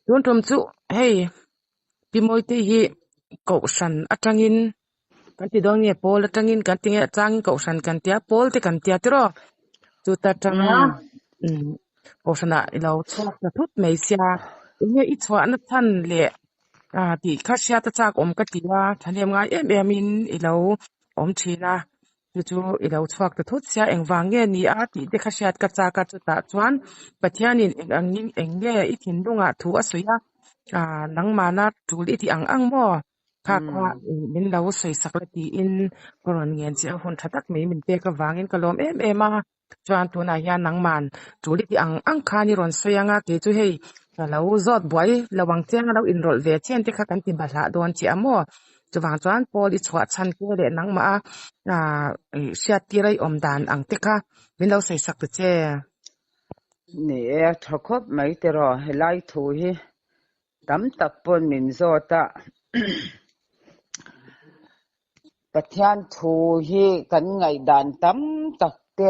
Tuan tum chu hey pimoi te hi ko san atangin kan ti dong nge pol atangin kan ti nge chang ko san kan tia pol te kan tia tro chu ta tanga ko sana ilo chok ta thut mai sia nge I chwa na than le ti kha sia ta chak om ka ti wa thalem nga em in ilo om thina chu ilo chwak ta thut sia engwang nge ni a ti te kha sia ka cha ka chu ta chuan pathianin engangin enge I thin dunga thu a suya nangmana tuli ti ang mo kha min lo sei saklati in koron ngen chi hon thatak mai min pe ka wangin kalom ema chuan tuna hian nangman tuli ti ang kha ni ron soyanga ke chu hei lo zot boy lawang cheng lo inrol ve chen te kha kan ti bala don chi amo chuwang chuan poli chwa chan ke le nangma sia ti rai om dan ang te kha min lo sei sak che ni thakop mai te ro helai thu hi tam tak pon min zota pathian thu hi kan ngai dan tam tak te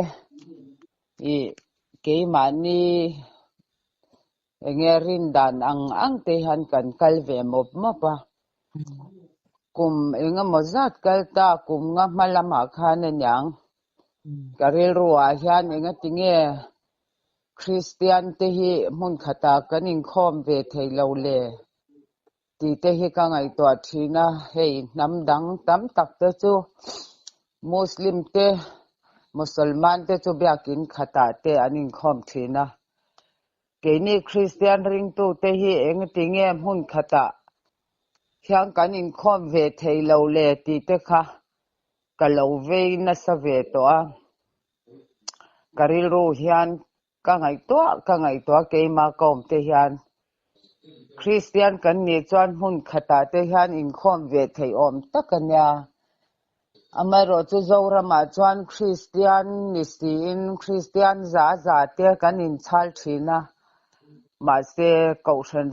ke mani engerin dan ang te han kan kalve mop pa kum enga mozat kalta kum nga malama khane nyang karil ruwa hian enga tinge Christian te hi mun khata kanin khom ve theilo le ti te hi ka ngai to thina hei namdang tam tak te chu muslim te musulman te chu biakin khata te anin khom thina ke ni Christian ring tu te hi eng tinge mun khata hyang kanin khom ve theilo le ti te kha kalo ve na sa ve to a karil ru hian ka ngai to ke ma kom te hian Christian kan ni chuan hun khata te hian in khom ve thei om takanya amaro chu zorama chuan Christian ni sin Christian za te kan in chal thina ma se kaushan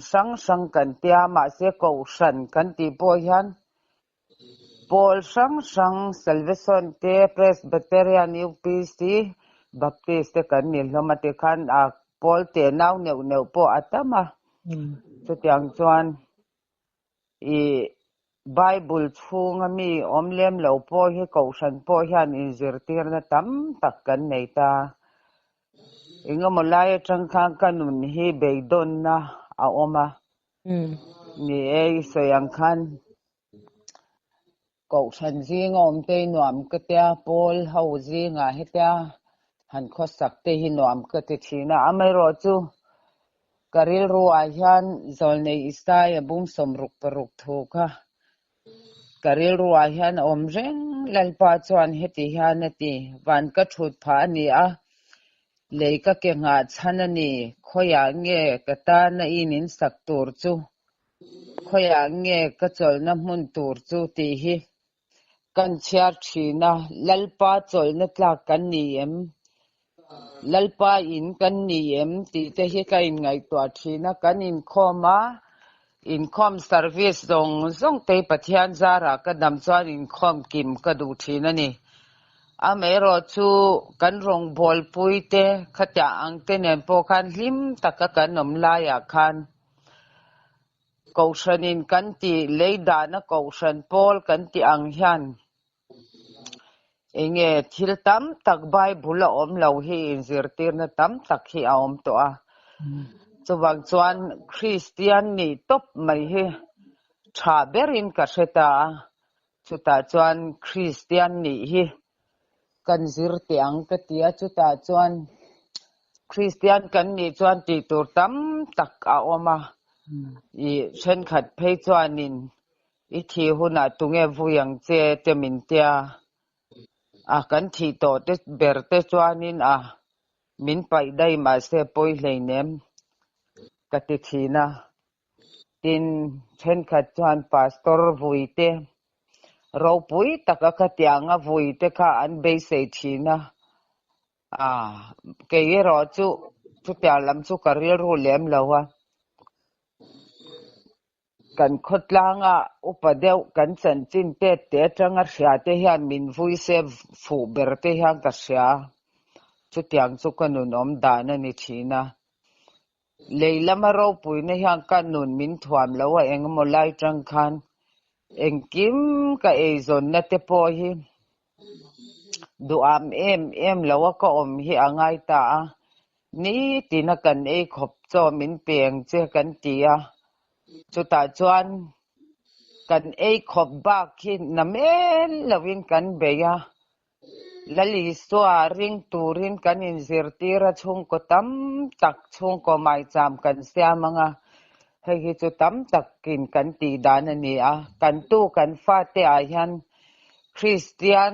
sang kan tia ma se kaushan kan ti po hian Paul sang Salvation te Presbyterian UPC Baptist kan ni lomate khan Paul te naw neu po atama chu tiang chuan Bible chunga mi omlem lo po hi kaushan po hian in zirtir na tam tak kan nei ta inga molai tangkhang kanun hi beidon na a oma ni soyang khan kaushan jing om te nuam ka tia Paul hau jinga hetia han khosak te hi nuam ka te thina amero chu karil ruwa hian zolnei isai bum somruk paruk thoka karil ruwa hian omreng lalpa chuan heti hian ati wan ka thut pha ni a leika ke nga chanani khoya nge kata na inin saktur chu khoya nge ka cholna mun tur chu ti hi kan chiar thina lalpa cholna tlak kan ni em lalpa in kan ni em ti te hi ka in ngai to thina kan in khoma income service zong te pathian zara ka dam chuan in khom kim ka du thina ni amero chu kan rong bol puite khatya angte nen po khan hlim taka kan nom la ya khan kaushanin kan ti leida na kaushan pol kan ti ang hian enge thil tam tak Bible om lo hi in zirtir na tam tak hi om to a chuwang chuan Christian ni top mai hi tha berin ka hreta chuta chuan Christian ni hi kan zir tiang ka tia chuta chuan Christian kan ni chuan ti tur tam tak a oma I chen khat phei chuanin I thi huna tunge vuyang che temin tia kan thi to te ber te chuanin min pai dai ma se poi hleinem ka ti thina tin chen khat chuan pastor vuite ro pui taka ka tianga vuite kha an be sei thina ke ro chu tia lam chu karil ru lem lawa kan khotlanga upadeu kan chanchin te tanga hria te hian min vui se fu berte hian ka hria chu tiang chu kanun om dan ani thina leila maro pui na hyang kanun min thuam lawa eng molai tangkhan engkim ka ezon na te po hi duam em lawa ka om hi angai ta ni tinakan e khop cho min peng che kan tia chuta chuan kan e khop ba khi namen lawin kan beya lali swa ring turin kan in zirtira chung ko tam tak chung ko mai cham kan siamanga hei chu tam tak kin kan ti dan ani a kan tu kan fa te a hian Christian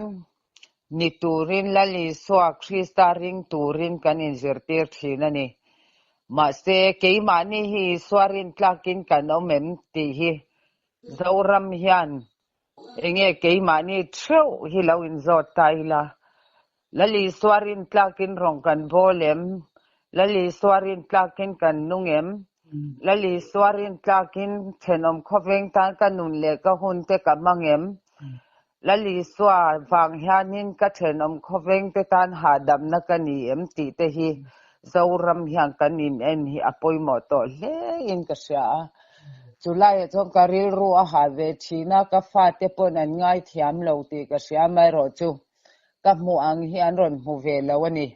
ni turin lali swa Christa ring turin kan in zirtir thina ni ma se keimani hi swarin tlakin kan omem ti hi zoram hian enge keimani theu hi lo in zot taila lali swarin tlakin rong kan bolem lali swarin tlakin kan nungem lali swarin tlakin thenom khoveng tan kanun le ka hun te ka mangem lali swa wang hianin ka thenom khoveng te tan hadam na kani em ti te hi zoram hian kanin en hi apoimo to hle in ka sha July chong karil ru a ha ve china ka fa te pon an ngai thiam lo ti ka sha mai ro chu ka mu ang hian ron mu ve lo ani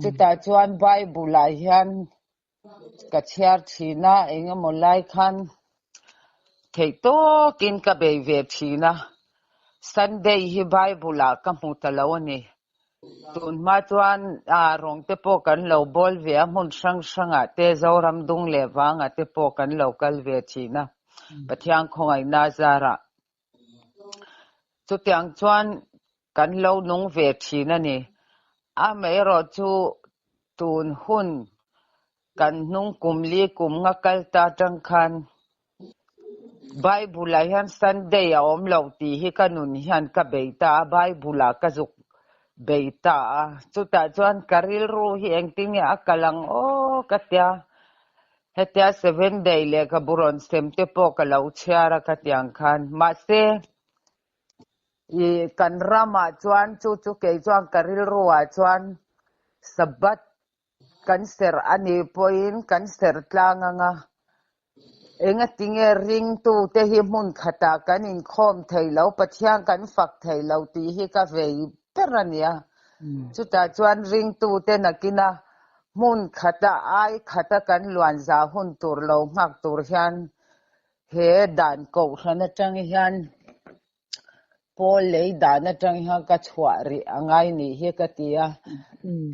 chuta chuan bible a hian ka chiar china enga molai khan thei to kin ka be ve china Sunday hi bible a ka mu ta lo ani tun ma chuan a rong te po kan lo bol ve mun sang a te zoram dung le wanga te po kan lo kal ve china pathiang khongai na zara chu tiang chuan kan lo nung ve china ni a mai ro chu tun hun kan nung kumli kum nga kal ta tang khan bible a hian Sunday a om lo ti hi kanun hian ka beita bible a ka zuk beita chuta chuan karil ru hi engting a kalang o katya hetia 7 day le ka buron sem te po ka lo chiara ka tiang khan ma se i kan rama chuan chu ke chuan karil ru a chuan sabat kan ser ani poin kan ser tlanganga enga tinge ring tu te hi mun khata kan in khom theilo pathiang kan fak theilo ti hi ka vei perania chuta chuan ring tu te nakina mun khata ai khata kan luan za hun tur lo ngak tur hian he dan ko hana tang hian pol lei dan atang hian ka chhuah ri angai ni hi ka tia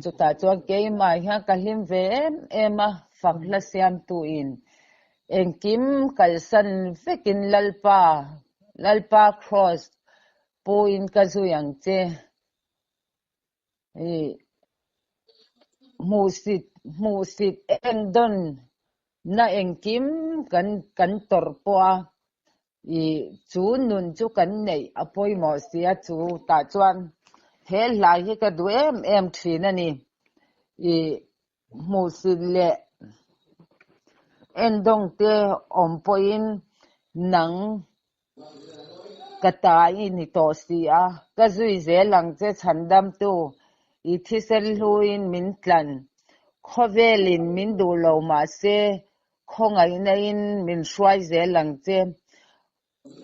chuta chuan ke mai hian ka hlim ve ema fakla siam tu in engkim kalsan vekin lalpa cross puin ka zuyang che musit engdon na engkim kan torpoa i chu nun chu kan nei apoi mo sia chu ta chuan he lai hi ka duem em thina ni i musit le endong te ompoin nang katai ni to sia ka zui zelang che chandam tu i thisel luin min tlan khovelin min du lo ma se khongai nain min shwai zelang che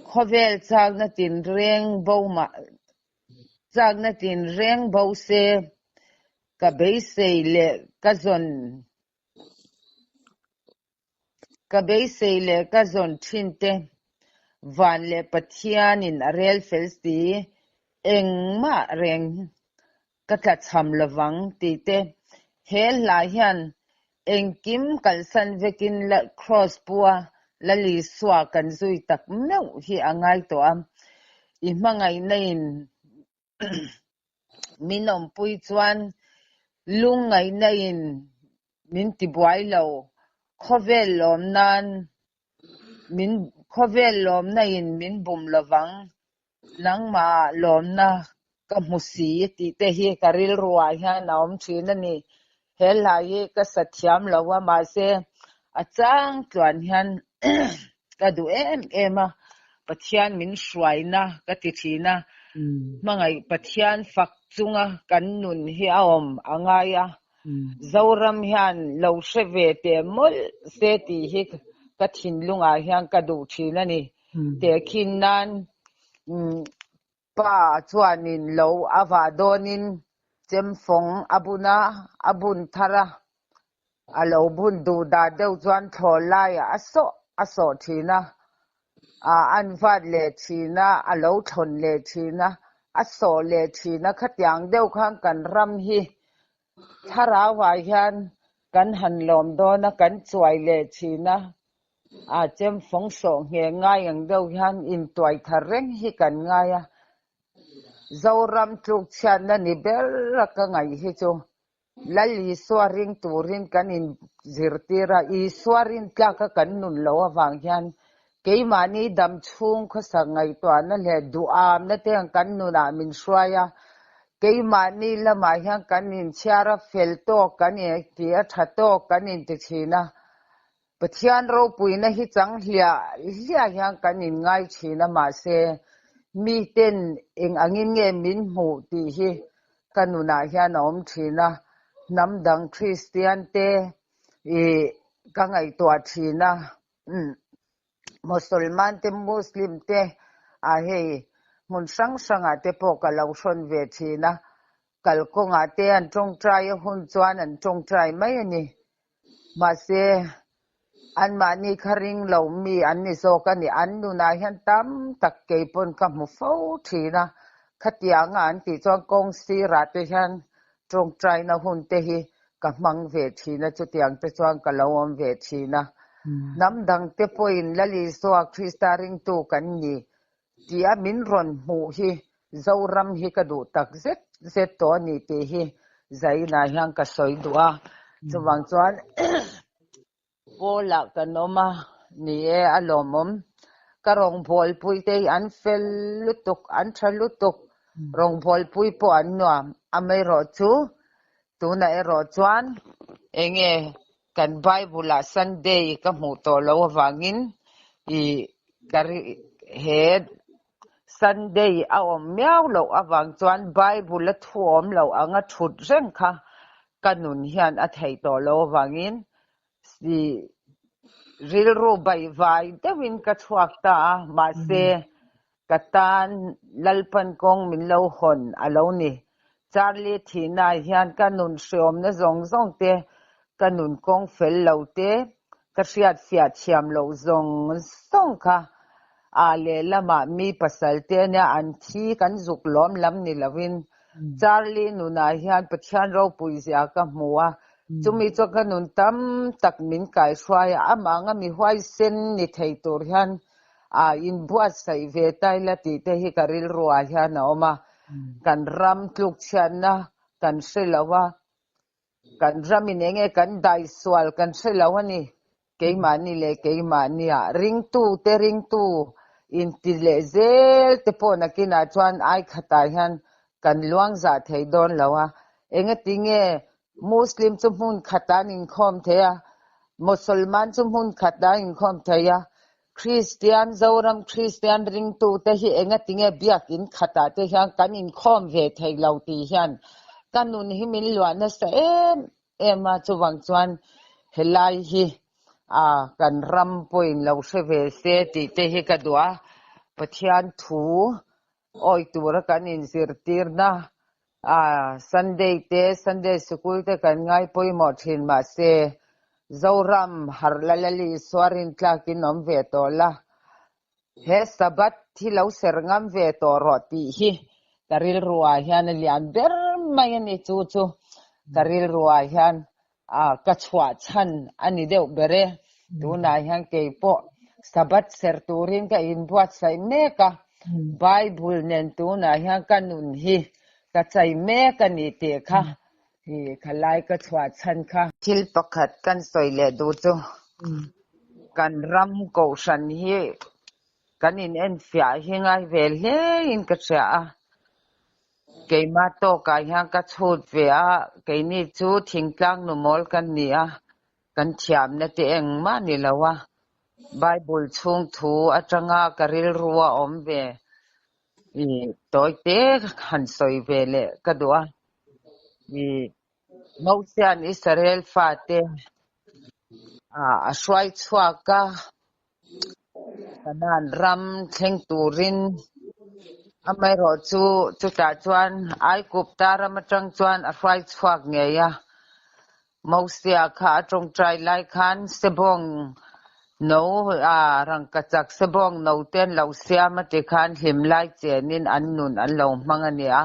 khovel chak na tin reng bo ma chak na tin reng bo se ka bei sei le ka zon thinte van le pathian in arel felsti engma reng ka tla cham lawang ti te hel la hian engkim kalsan vekin la cross puwa lali swa kan zui tak meu hi angai to am i mangai nain minom pui chuan lungai nain min ti buai lo khovel lom nan min khovel lom nain min bum lawang nangma lom na ka musi ti te hi karil ruwa hian naom thina ni helai ka sathiam lawa ma se achang tluan hian ka du ema pathian min shwaina ka ti thina mangai pathian fak chunga kan nun hi aom angaya zoram hian lo sheve te mol se ti hi ka thin lunga hian ka du thina ni te khin nan pa chuanin lo avadonin chemfong abuna abun thara alo bun du da deuh chuan thlawlai aso thina anvat le thina alo thon le thina aso le thina khatiang deuh khang kan ram hi thara wa hian kan hanlom dona kan chuai le thina chemfong so nge ngai ang deuh hian in tuai thareng hi kan ngaia zoram tluk chan na ni ber ka ngai hi chu lali swaring turin kan in zirtira I swarin tla ka kan nun lo awang hian keimani dam chung kho sangai to na le duam na te kan nuna min shwaya keimani lama hian kan in chiara felto kan e tia thato kan in tichina pathian ro puina hi chang hlia hian kan in ngai china ma se mi ten eng angin nge min mu ti hi kanuna hian om thina namdang Christian te ka ngai to thina Musulman te Muslim te hei mun sang te po ka lo shon ve thina kalkonga te an tong trai hun chuan an tong trai mai ani ma se an mani kharing lo mi an ni so ka ni an nu na hian tam tak ke pon ka mu fo thina khatianga an ti chuan kong si ra te hian tong trai na hun te hi ka mang ve thina chu tiang te chuan ka lo om ve thina namdang te poin lali so Christaring tu kan ni tia min ron mu hi zoram hi ka du tak zet to ni te hi zaina hian ka soi dua chuwang chuan pola kanoma ni alomom karong bol pui te an fel lutuk an thalutuk rong bol pui po an nuam amai ro chu tuna ro chuan enge kan bible Sunday ka mu to lo wangin kari head Sunday om miao lo awang chuan bible la thuom lo anga thut reng kha kanun hian a thei to lo wangin ril ro bai vai dewin ka thuak ta ma se katan lalpan kong min lo hon alo ni charlie thina hian kanun shom na zong te kanun kong fel lo te ka hriat fiat thiam lo zong kha le lama mi pasal te ne an thi kan zuk lom lam ni lovin charlie nuna hian pathian ro puizia ka hmuwa chumi cho kanun tam tak min kai shwaya amanga mi hwai sen ni thei tur hian in buat sai ve tai la ti te hi karil ruwa hian oma kan ram tluk chana kan shelawa kan ramin enge kan dai swal kan shelawa ni keimani le keimani ring tu in tile zel te pona kina chuan ai khata hian kan luang za thei don lawa enge tinge Muslim chumhun khatan in khom theya Musulman chumhun khatan in khom theya Christian zoram Christian ring tu te hi enga tinge biak in khata te hian kan in khom ve thei lo ti hian kanun hi min luana sa ema chuwang chuan helai hi kan ram poin lo sheve se ti te hi ka dua pathian thu oi tur kan in zirtir na Sunday school te kan ngai poi mo thin ma se zoram har lalali swarin tlakin om ve to la he sabat thi lo serngam ve to ro ti hi karil ruwa hian lian ber mai ani chu karil ruwa hian ka chwa chan ani deuh bere tuna hian ke po sabat ser turin ka in buat sai meka bible nen tuna hian kanun hi ka chai meka ni te kha hi khalai ka chwa chan kha thil pakhat kan soile du chu kan ram ko shan hi kan in en fia hi ngai vel he in ka cha keima to ka hian ka chhut ve ke ni chu thingtlang nu mol kan ni kan thiam na te eng ma ni lawa bible chung thu atanga karil ruwa om ve toy te han soi ve le ka dua mausian Israel fate aswai chhuaka kanan ram thleng turin amai ro chu ta chuan ai kup taram atang chuan aswai chhuak ngeya mausia kha atong trai lai khan sebong no rang kachak sebong no ten lo siam ati khan him lai chenin an nun an lo mangania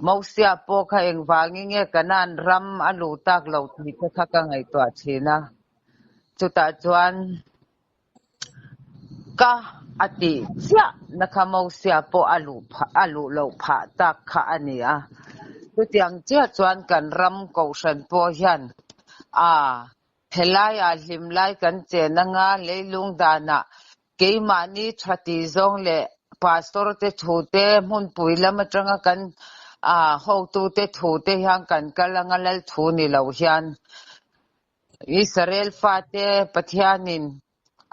mausia po kha engwangi nge kanan ram alu tak lo thi kha ka ngai to china chuta chuan ka ati sia nakha mausia po alu lo pha tak kha ania chutiang chia chuan kan ram ko san po hian helai himlai kan chenanga leilung dana keimani thati zong le pastor te thute mun puilam atanga kan ho tu te thute yang kan kalanga lal thu ni lo hian Israel fate pathianin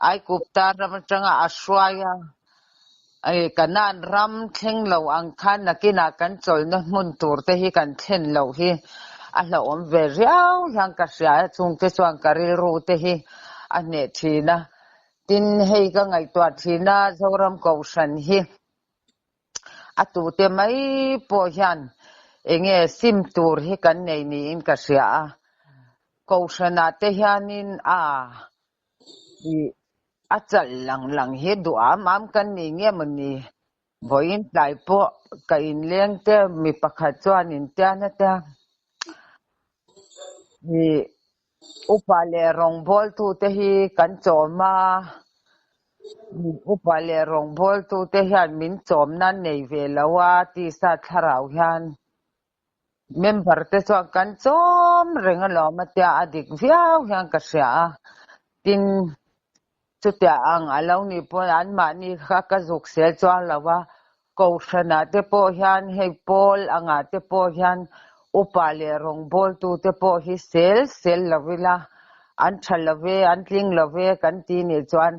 ai kuptar atanga ashwaya ai kanan ram thleng lo ang khan nakina kan cholna mun tur te hi kan thlen lo hi ala om ve riau yang ka sia chung te chuang karil ru te hi ane thina tin hei ka ngai to thina zoram ko san hi atu te mai po hian enge sim tur hi kan nei ni in ka sia ko sana te hianin i achal lang he duam kan ni nge mani boin tlai po ka in leng te mi pakhat chuan in tiana ta ni upale rong bol tu te hi kan choma upale rong bol tu te hian min chom nan nei ve lawa ti sa tharau hian member te chuan kan chom renga lo ma tia adik viau hian ka sia tin chutia ang alo ni po an ma ni kha ka zuk sel chuan lawa ko sana te po hian hei pol anga te po hian upale rong bol tu te po hi sel lavila an thalave an tling lave kan ti ni chuan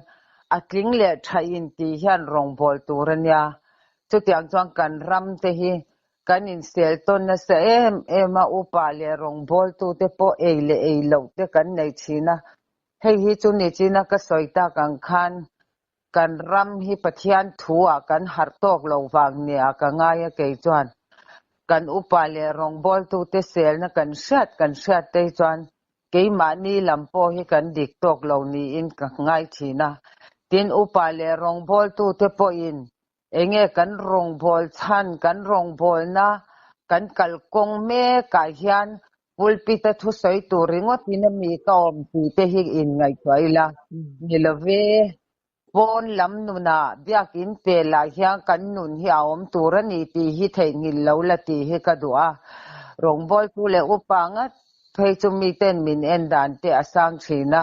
atling le thain ti hian rong bol turania chutiang chuan kan ram te hi kan in sel ton na sa ema upale rong bol tu te po eile eilo te kan nei china hei hi chu ni china ka soita kan khan kan ram hi pathian thua kan har tok lo wang nia ka ngaya ke chuan kan upale rong bol tu te sel na kan shat te chuan keimani lampo hi kan dik tok lo ni in ka ngai thina tin upale rong bol tu te po in enge kan rong bol chan kan rong bol na kan kalkong me ka hian pulpita thu soi tu ringot ina mi ka om ti te hi in ngai twaila ni love pon lam nuna biakin pe la hian kan nun hi aom turani ti hi thei ngil lo la ti hi ka duwa rong bol tu le upanga phei chu mi ten min en dan te asang thina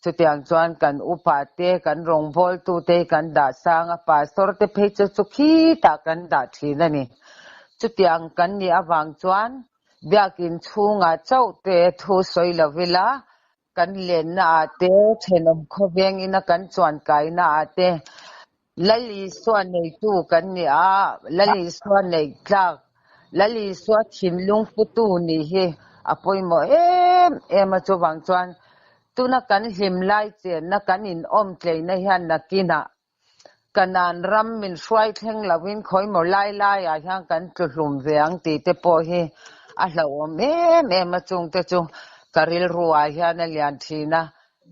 chutiang chuan kan upa te kan rong bol tu te kan da sang a pastor te phei chu khi ta kan da thina ni chutiang kan ni awang chuan biakin chunga chau te thu soi lovila kan len na ate thenom khoveng ina kan chuan kai na ate lali swa nei tu kan ni lali swa nei tlak lali swa thinlung putu ni hi apoi mo em chu wang chuan tuna kan himlai chen na kan in om tlei na hian nakina kanan ram min swai thleng lawin khoi mo lai hian kan thlum veang ti te po hi a hlawm em chung te chu karil ruwa hian lian thina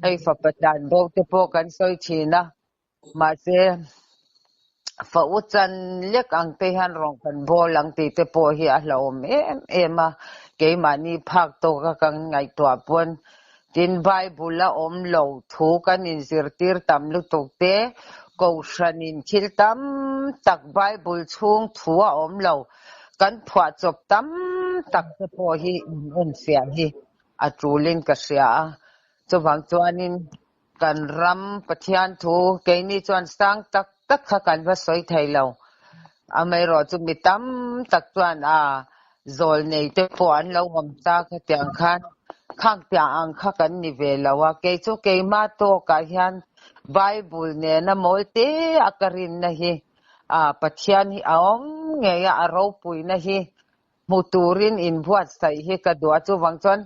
hei fa patan bo te po kan soi thina ma se fa uchan lek ang te han rong kan bol ang ti te po hi a hlawm ema ke mani phak to ka kan ngai to pon tin bible la om lo thu kan in zirtir tam lu to te ko shanin khil tam tak bible chung thua om lo kan phwa chop tam tak te po hi in sia hi atulin ka sia chawang chuanin kan ram pathian thu ke ni chuan sang tak kha kan va soi thailo amai ro chu mi tam tak chuan zol nei te po an lo ngom ta kha tiang khan khang tia ang kha kan ni ve lawa ke chu ke ma to ka hian bible ne na molte akarin na hi pathian hi aom nge ya aro pui na hi muturin in buat sai he kadua chu wangchon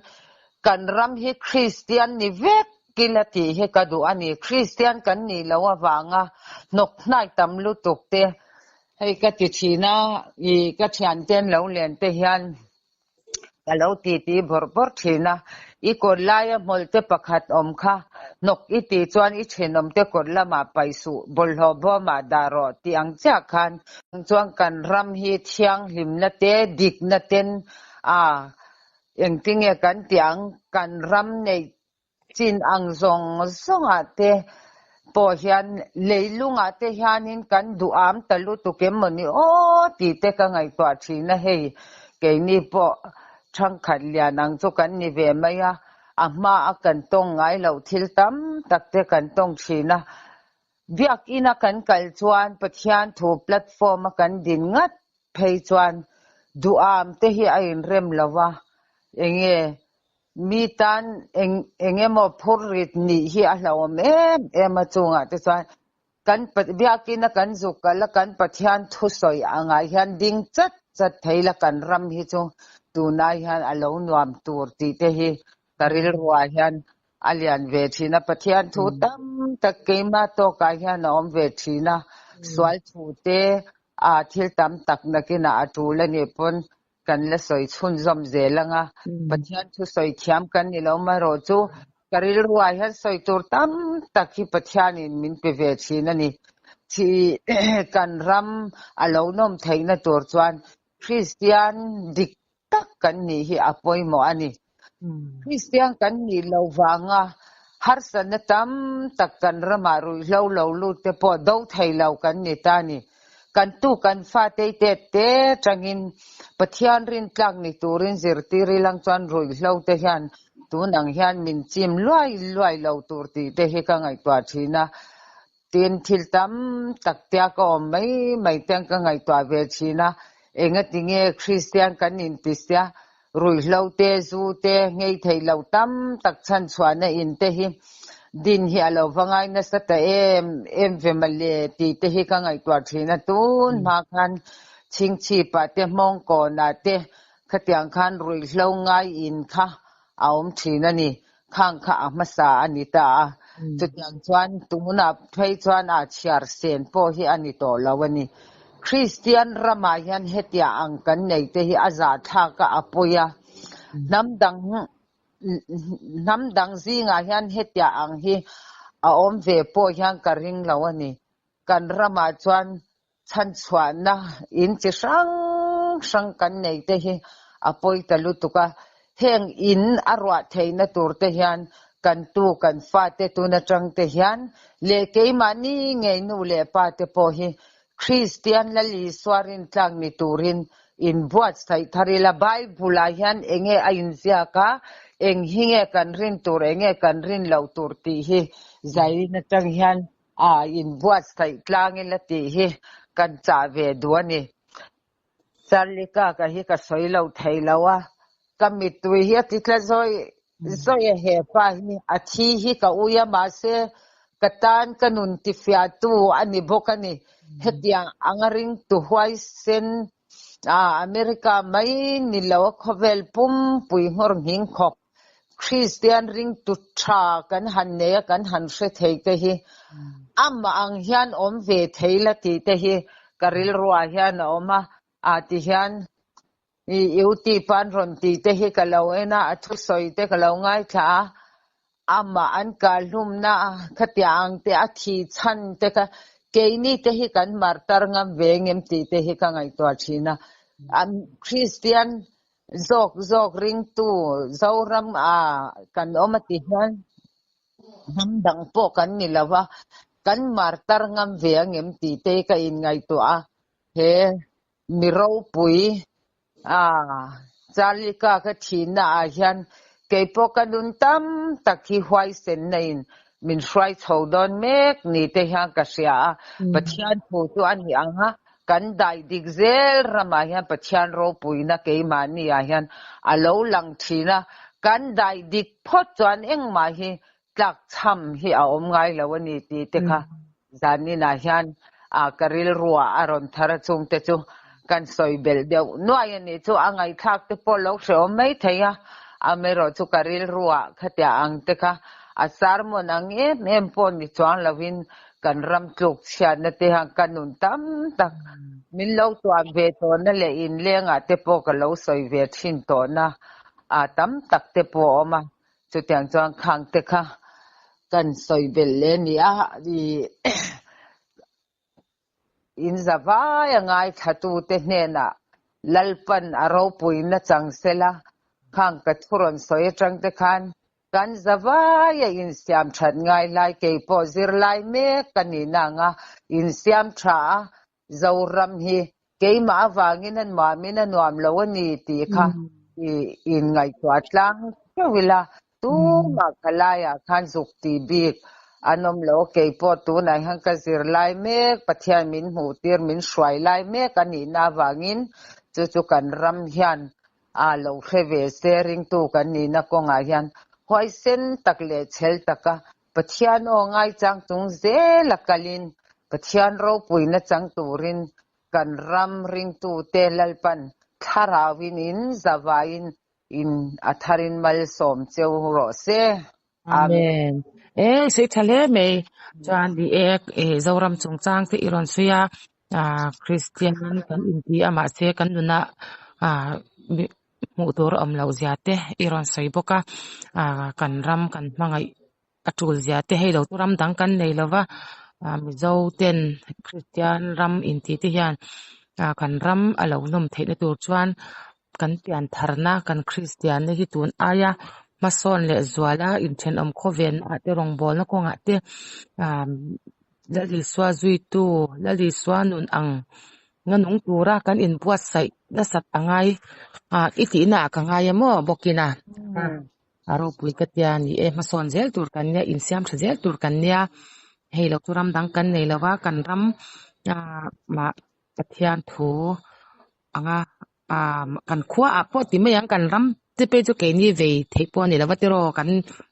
kan ram hi Christian ni vek kilati he kadu ani Christian kan ni lawa wanga nok nai tam lu tuk te hei ka ti china I ka thian ten lo len te hian kalo ti bor thina I kon laia molte pakhat om kha nok I ti chuan I thenom te kon lama paisu bolho bo ma daro ti ang cha khan chuan kan ram hi thiang hlim na te dik na ten engting e kan tiang kan ram nei chin ang zong te po hian leilunga te hianin kan duam talu tukem mani ti te ka ngai twa thina hei ke ni po thang khat lian ang chu kan ni ve maya ama akan tong ngai lo thil tam takte kan tong thina biak ina kan kal chuan pathian thu platform kan din ngat phei chuan duam te hi a in rem lawa enge mi tan enge mo phurit ni hi a hlawm em chunga te chuan kan biakina kan zukala kan pathian thu soi angai hian ding chat theila kan ram hi chu tunai hian alo nuam tur ti te hi karil ruwa hian alian ve thina pathian thu tam tak keima to ka hian om ve thina swal thu te thil tam tak nakina atula ni pon kan la soi chhun zom zelanga pathian thu soi thiam kan ni lo ma ro chu karil ruwa hian soi tur tam tak hi pathian in min pe ve thina ni thi kan ram alo nom theina tur chuan Christian dik tak kan ni hi apoi mo ani Christian kan ni lo wanga har san tam tak kan rama ru lo lu te po do thei lo kan ni ta ni kan tu kan fa te tangin pathian rin tlak ni turin zirti ri lang chuan rui lo te hian tu nang hian min chim luai lo tur ti te hi ka ngai twa thina tin thil tam tak tia ko mai teng ka ngai twa ve thina enga tinge Christian kan in pistia rui lo te zu te ngei thei lo tam tak chan chhuana in te hi din hi alo wangai na sa ta em ve male ti te hi ka ngai twa thina tun ma khan ching chi pa te mong ko na te khatiang khan rui lo ngai in kha aum thina ni khang kha amasa ani ta chutiang chuan tunguna phei chuan a chiar sen po hi ani to lawani Christian ramayan hetia ang kan nei te hi aza tha ka apoya namdang zinga hian hetia ang hi a om ve po hian ka ring lawani kan rama chuan chan chhuana in chi sang kan nei te hi apoi talu tuka heng in arwa theina tur te hian kan tu kan fa te tu na tang te hian le keimani ngei nu le pa te po hi Christian lali swarin tlang ni turin in buat sai tharila Bible hian enge ain zia ka eng hinge kan rin tur enge kan rin lo tur ti hi zai na tang hian in buat sai tlang la ti hi kan cha ve duani charlika ka hi ka soilo theilawa kamitui hi tikla zoi he pa hi athi hi ka uya ma se katan kanun ti fia tu ani bokani hetiang angaring tu huai sen America mai nilaw khovel pum pui ngor hing khok Christian ring tu tha kan han ne kan han se thei te hi amma ang hian om ve theila ti te hi karil ruwa hian oma ti hian ti pan ron ti te hi kalawena athu soi te kalaw ngai tha amma an kalhum na khatiang te athi chan te ka keini te hi kan martar ngam vengem ti te hi ka ngai to thina Christian zok ring tu zoram kan omati hian namdang po kan nilawa kan martar ngam vengem ti te ka in ngai to he miro pui charlika ka thina hian keipo kanun tam takhi huai sen nain min shrai chodon mek ni te hian ka sia pathian thu tu an hi anga kan dai dik zel rama hian pathian ro puina keimani hian alo lang thina kan dai dik phot chuan engma hi tlak cham hi a om ngai lawani ti te kha zani na hian karil ruwa aron thara chung te chu kan soibel deu noi ani chu angai thak te pol lo so mai theya amero chu karil ruwa khatya ang te kha asar mon ang em pon ni chuang lovin kan ram tluk chha na te hang kanun tam tak min lo tuan ve to na le in lenga te po ka lo soi ve thin to na a tam tak te po ma chu tiang chuang khang te kha kan soibel le ni a di in zawai angai thatu te hnena lalpan aro puina changsela khang ka thuron soi tang te khan kan zawai in siam that ngai lai ke po zir lai me kanina nga in siam tha zoram hi ke ma wangin an ma min an nuam lo ni ti kha in ngai twatlang wila tu ma khalaya khan zuk ti bik anom lo ke po tu nai hang ka zir lai me pathian min hu tir min shwai lai me kanina wangin chu chu kan ram hian a lo kheve sering tu kanina ko nga hian hoi sen takle chel taka pathian o ngai chang tung zela kalin pathian ro puina chang turin kan ram ring tu te lalpan tharawin in zawain in atharin mal som cheu ro se amen se thale me chan di ek zoram chungchang te iron suya christian kan inti ama se kan nuna mudur amlo ziate iron soiboka kan ram kan mangai atul ziate helo turam dang kan nei lova mi zo ten christian ram inti te hian kan ram alo nom theina tur chuan kan pian tharna kan christian ne hi tun aya mason le zwala in then om khoven ate rong bol na ko nga te lali swa zui tu lali swa nun ang nganung tura kan in buat sai na sat angai iti na ka ngai mo bokina aro pui katya ni mason zel tur kan nia in siam zel tur kan nia hei lo turam dang kan nei lawa kan ram ma pathian thu anga kan khwa apo ti me yang kan ram te pe chu ke ni ve thei po ni lawa tero kan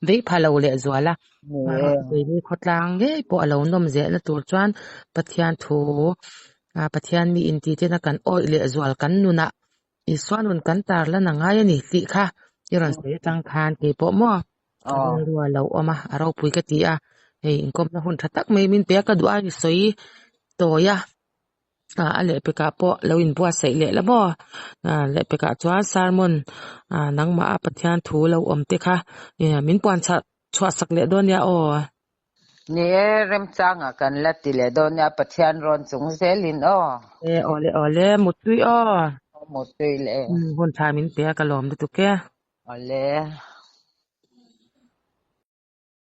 ve phalo le zwala ve ni khotlang ge po alo nom ze na tur chuan pathian thu pathian mi inti te na kan oi le zwal kan nuna iswanun kan tar la na ngai ni ti kha iron se tang khan ke po mo ruwa lo oma aro pui ka ti hei inkom na hun thatak mai min pe ka duai ni soi to ya ale pe ka po lo in bua sai le la bo le pe ka chuan sarmon nangma pathian thu lo om te kha min pon cha chwa sak le don ya ni rem changa kan lati le don ya pathian ron chung zelin ole mutui mutui le hun tha min pe ka lom tu ke ole